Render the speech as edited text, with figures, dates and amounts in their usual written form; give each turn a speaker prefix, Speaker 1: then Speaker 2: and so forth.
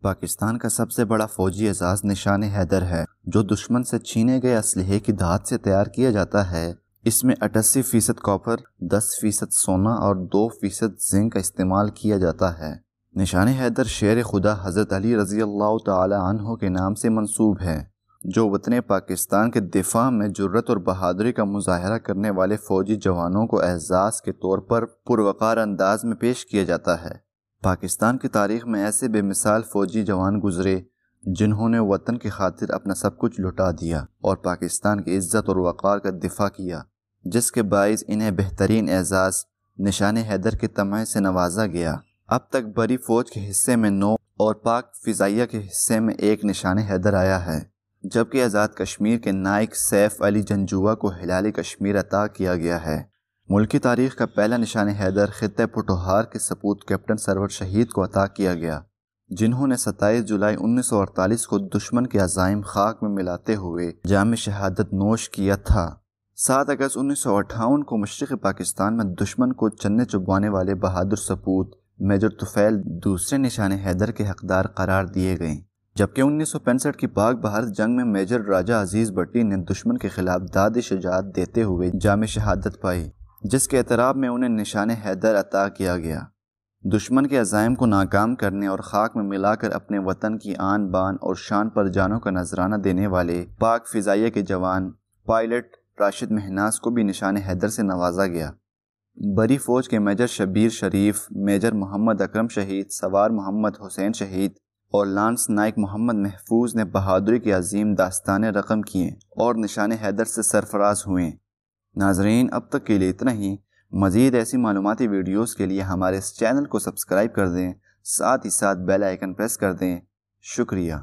Speaker 1: پاکستان کا سب سے بڑا فوجی اعزاز نشان حیدر ہے، جو دشمن سے چھینے گئے اسلحے کی دھات سے تیار کیا جاتا ہے۔ اس میں 88% کاپر، 10% سونا اور 2% زنک کا استعمال کیا جاتا ہے۔ نشان حیدر شیر خدا حضرت علی رضی اللہ تعالی عنہ کے نام سے منسوب ہے، جو وطن پاکستان کے دفاع میں جرأت اور بہادری کا مظاہرہ کرنے والے فوجی جوانوں کو اعزاز کے طور پر پروقار انداز میں پیش کیا جاتا ہے۔ پاکستان کی تاریخ میں ایسے بے مثال فوجی جوان گزرے جنہوں نے وطن کی خاطر اپنا سب کچھ لٹا دیا اور پاکستان کی عزت اور وقار کا دفاع کیا، جس کے باعث انہیں بہترین اعزاز نشان حیدر کے تمغے سے نوازا گیا۔ اب تک بری فوج کے حصے میں 9 اور پاک فضائیہ کے حصے میں 1 نشان حیدر آیا ہے، جبکہ آزاد کشمیر کے نائک سیف علی جنجوعہ کو ہلال کشمیر عطا کیا گیا ہے۔ ملکی تاریخ کا پہلا نشان حیدر خطہ پوٹھوہار کے سپوت کیپٹن سرور شہید کو عطا کیا گیا، جنہوں نے 27 جولائی 1948 کو دشمن کے عزائم خاک میں ملاتے ہوئے جام شہادت نوش کیا تھا۔ 7 اگست 1958 کو مشرقی پاکستان میں دشمن کو چنے چبوانے والے بہادر سپوت میجر طفیل دوسرے نشان حیدر کے حقدار قرار دیے گئے، جبکہ 1965 کی پاک بھارت جنگ میں میجر راجہ عزیز بٹی نے دشمن کے خلاف داد شجاعت دیتے ہوئے جام شہادت پائی، جس کے اعتراف میں انہیں نشان حیدر عطا کیا گیا۔ دشمن کے عزائم کو ناکام کرنے اور خاک میں ملا کر اپنے وطن کی آن بان اور شان پر جانوں کا نذرانہ دینے والے پاک فضائیہ کے جوان پائلٹ راشد مہناز کو بھی نشان حیدر سے نوازا گیا۔ بری فوج کے میجر شبیر شریف، میجر محمد اکرم شہید، سوار محمد حسین شہید اور لانس نائک محمد محفوظ نے بہادری کی عظیم داستانیں رقم کیں اور نشان حیدر سے سرفراز ہوئے۔ ناظرین، اب تک کے لیے اتنا ہی۔ مزید ایسی معلوماتی ویڈیوز کے لیے ہمارے اس چینل کو سبسکرائب کر دیں، ساتھ ہی ساتھ بیل آئیکن پریس کر دیں۔ شکریہ۔